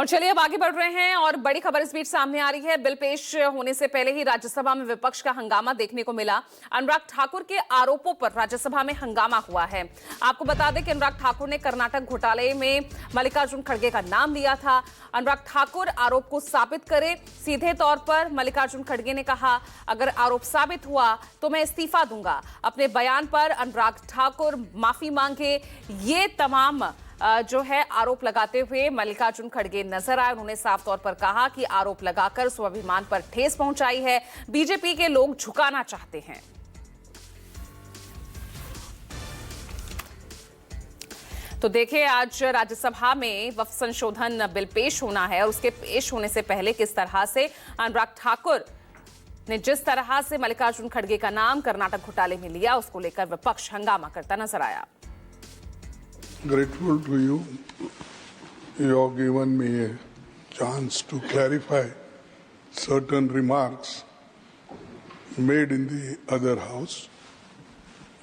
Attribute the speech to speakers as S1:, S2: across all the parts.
S1: और चलिए अब आगे बढ़ रहे हैं और बड़ी खबर इस बीच सामने आ रही है। बिल पेश होने से पहले ही राज्यसभा में विपक्ष का हंगामा देखने को मिला। अनुराग ठाकुर के आरोपों पर राज्यसभा में हंगामा हुआ है। आपको बता दें कि अनुराग ठाकुर ने कर्नाटक घोटाले में मल्लिकार्जुन खड़गे का नाम लिया था। अनुराग ठाकुर आरोप को साबित करे। सीधे तौर पर मल्लिकार्जुन खड़गे ने कहा, अगर आरोप साबित हुआ तो मैं इस्तीफा दूंगा। अपने बयान पर अनुराग ठाकुर माफी मांगे। ये तमाम जो है आरोप लगाते हुए मल्लिकार्जुन खड़गे नजर आए। उन्होंने साफ तौर पर कहा कि आरोप लगाकर स्वाभिमान पर ठेस पहुंचाई है। बीजेपी के लोग झुकाना चाहते हैं। तो देखिए, आज राज्यसभा में वक्फ संशोधन बिल पेश होना है और उसके पेश होने से पहले किस तरह से अनुराग ठाकुर ने जिस तरह से मल्लिकार्जुन खड़गे का नाम कर्नाटक घोटाले में लिया, उसको लेकर विपक्ष हंगामा करता नजर आया।
S2: Grateful to you. You have given me a chance to clarify certain remarks made in the other house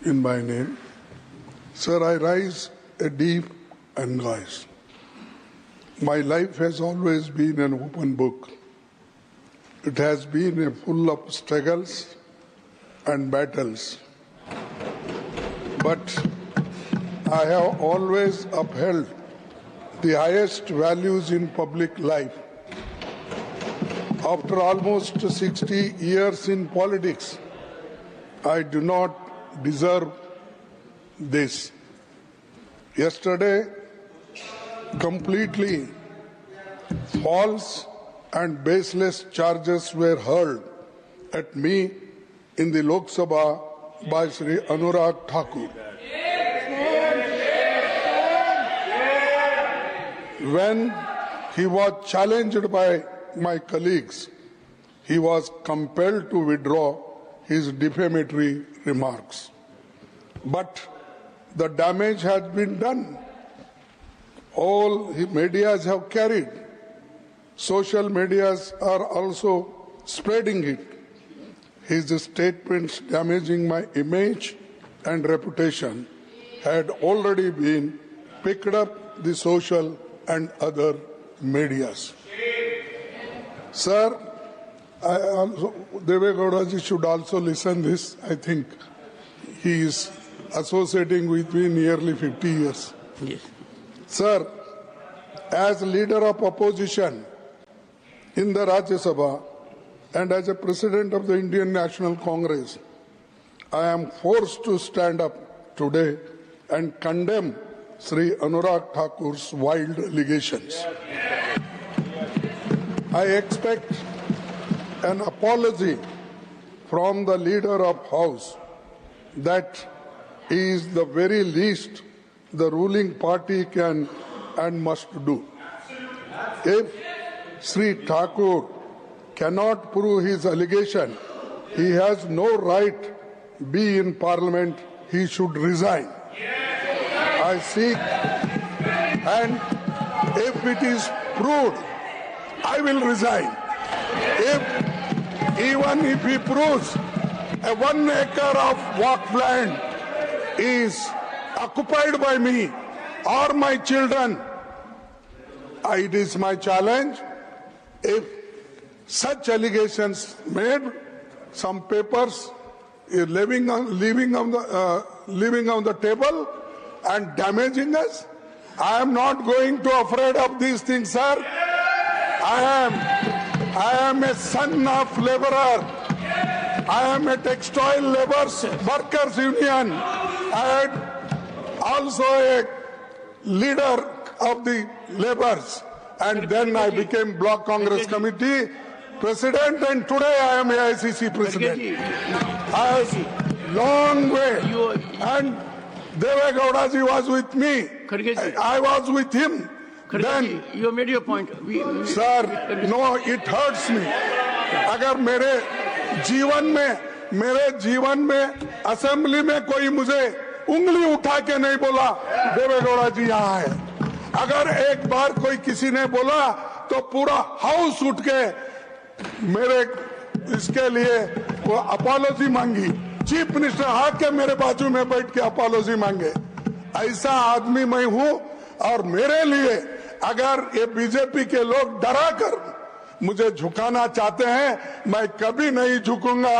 S2: in my name. Sir, I rise a deep anguish. My life has always been an open book. It has been full of struggles and battles. But I have always upheld the highest values in public life. After almost 60 years in politics, I do not deserve this. Yesterday, completely false and baseless charges were hurled at me in the Lok Sabha by Sri Anurag Thakur. When he was challenged by my colleagues, he was compelled to withdraw his defamatory remarks. But the damage has been done. All medias have carried. Social medias are also spreading it. His statements damaging my image and reputation had already been picked up the social and other medias. Sir, Deve Gowda ji should also listen this. I think he is associating with me nearly 50 years.
S3: Yes.
S2: Sir, as leader of opposition in the Rajya Sabha and as a president of the Indian National Congress, I am forced to stand up today and condemn Sri Anurag Thakur's wild allegations. I expect an apology from the leader of House. That is the very least the ruling party can and must do. If Sri Thakur cannot prove his allegation, he has no right be in Parliament. He should resign. I seek, and if it is proved, I will resign. Even if he proves a 1 acre of walk land is occupied by me or my children, it is my challenge. If such allegations made, some papers living on the table and damaging us, I am not going to afraid of these things, sir. I am a son of laborer. I am a textile laborers workers union. I had also a leader of the laborers, and then I became Block Congress Committee President, and today I am AICC President. I was long way, and Deve Gowda ji was with me. I was with him. Then
S3: you made your point.
S2: Sir, no, it hurts me. अगर मेरे जीवन में assembly में कोई मुझे उंगली उठा के नहीं बोला, देवे गौड़ा जी यहाँ है। अगर एक बार कोई किसी ने बोला तो पूरा हाउस उठ के मेरे इसके लिए वो अपॉलॉजी मांगी। चीफ मिनिस्टर आके मेरे बाजू में बैठ के अपॉलॉजी मांगे। ऐसा आदमी मैं हूं और मेरे लिए अगर ये बीजेपी के लोग डरा कर मुझे झुकाना चाहते हैं, मैं कभी नहीं झुकूंगा,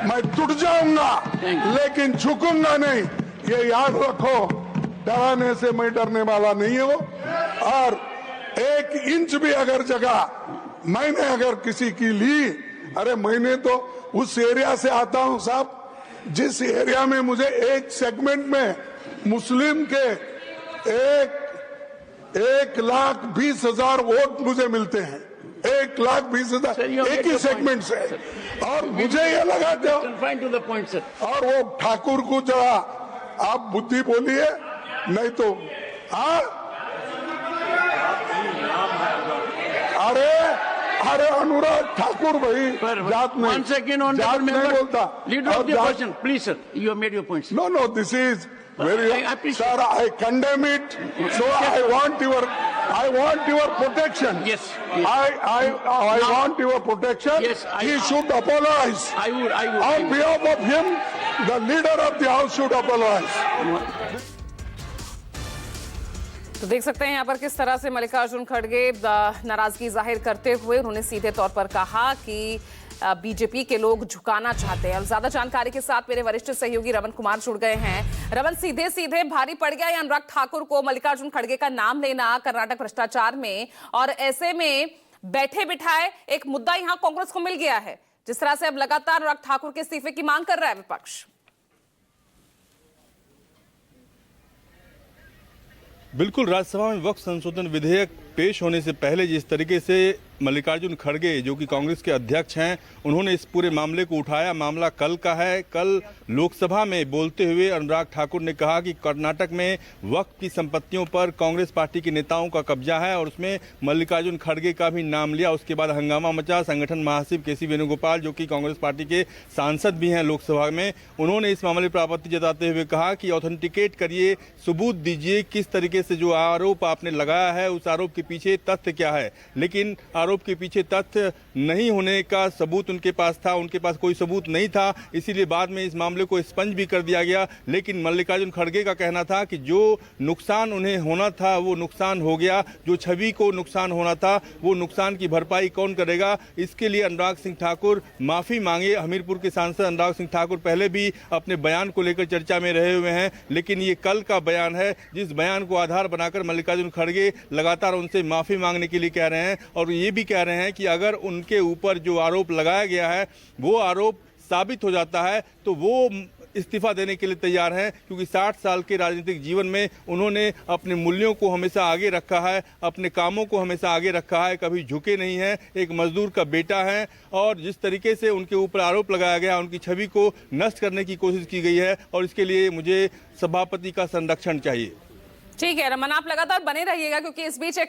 S2: मैं टूट जाऊंगा लेकिन झुकूंगा नहीं, ये याद रखो। डराने से मैं डरने वाला नहीं हूं, और 1 इंच भी अगर जगह मैंने अगर किसी की ली, अरे मैंने तो उस एरिया से आता हूं साहब, जिस एरिया में मुझे एक सेगमेंट में मुस्लिम के 1,20,000 वोट मुझे मिलते हैं, 1,20,000 एक ही सेगमेंट से, और मुझे ये लगा था। और वो ठाकुर को जरा आप बुद्धि बोलिए, नहीं तो अरे अनुराग ठाकुर भाई जात में, जात नहीं बोलता।
S3: Please, sir, you have made your points.
S2: No, this is very.
S3: I appreciate.
S2: Sir, I condemn it. So I want your protection.
S3: Yes.
S2: I want your protection.
S3: Yes,
S2: he should apologize.
S3: I would.
S2: On behalf of him, the leader of the house should apologize.
S1: तो देख सकते हैं यहाँ पर किस तरह से मल्लिकार्जुन खड़गे नाराजगी जाहिर करते हुए उन्होंने सीधे तौर पर कहा कि बीजेपी के लोग झुकाना चाहते हैं। और ज्यादा जानकारी के साथ मेरे वरिष्ठ सहयोगी रमन कुमार जुड़ गए हैं। रमन, सीधे सीधे भारी पड़ गया अनुराग ठाकुर को मल्लिकार्जुन खड़गे का नाम लेना कर्नाटक भ्रष्टाचार में, और ऐसे में बैठे बिठाए एक मुद्दा यहाँ कांग्रेस को मिल गया है, जिस तरह से अब लगातार अनुराग ठाकुर के इस्तीफे की मांग कर रहा है विपक्ष।
S4: बिल्कुल, राज्यसभा में वक्फ संशोधन विधेयक पेश होने से पहले जिस तरीके से मल्लिकार्जुन खड़गे जो कि कांग्रेस के अध्यक्ष हैं, उन्होंने इस पूरे मामले को उठाया। मामला कल का है। कल लोकसभा में बोलते हुए अनुराग ठाकुर ने कहा कि कर्नाटक में वक्फ की संपत्तियों पर कांग्रेस पार्टी के नेताओं का कब्जा है, और उसमें मल्लिकार्जुन खड़गे का भी नाम लिया। उसके बाद हंगामा मचा। संगठन महासचिव केसी वेणुगोपाल, जो कि कांग्रेस पार्टी के सांसद भी हैं लोकसभा में, उन्होंने इस मामले पर आपत्ति जताते हुए कहा कि ऑथेंटिकेट करिए, सबूत दीजिए, किस तरीके से जो आरोप आपने लगाया है उस आरोप के पीछे तथ्य क्या है। लेकिन आरोप के पीछे तथ्य नहीं होने का सबूत उनके पास था, उनके पास कोई सबूत नहीं था, इसीलिए बाद में इस मामले को स्पंज भी कर दिया गया। लेकिन मल्लिकार्जुन खड़गे का कहना था कि जो नुकसान उन्हें होना था वो नुकसान हो गया, जो छवि को नुकसान होना था वो नुकसान की भरपाई कौन करेगा। इसके लिए अनुराग सिंह ठाकुर माफी मांगे। हमीरपुर के सांसद अनुराग सिंह ठाकुर पहले भी अपने बयान को लेकर चर्चा में रहे हुए हैं, लेकिन ये कल का बयान है, जिस बयान को आधार बनाकर मल्लिकार्जुन खड़गे लगातार उनसे माफी मांगने के लिए कह रहे हैं, और ये भी कह रहे हैं कि अगर उनके ऊपर जो आरोप लगाया गया है वो आरोप साबित हो जाता है तो वो इस्तीफा देने के लिए तैयार हैं, क्योंकि 60 साल के राजनीतिक जीवन में उन्होंने अपने मूल्यों को हमेशा आगे रखा है, अपने कामों को हमेशा आगे रखा है, कभी झुके नहीं हैं, एक मजदूर का बेटा है। और जिस तरीके से उनके ऊपर आरोप लगाया गया, उनकी छवि को नष्ट करने की कोशिश की गई है, और इसके लिए मुझे सभापति का संरक्षण चाहिए।
S1: ठीक है रमन, आप लगातार बने रहिएगा, क्योंकि इस बीच एक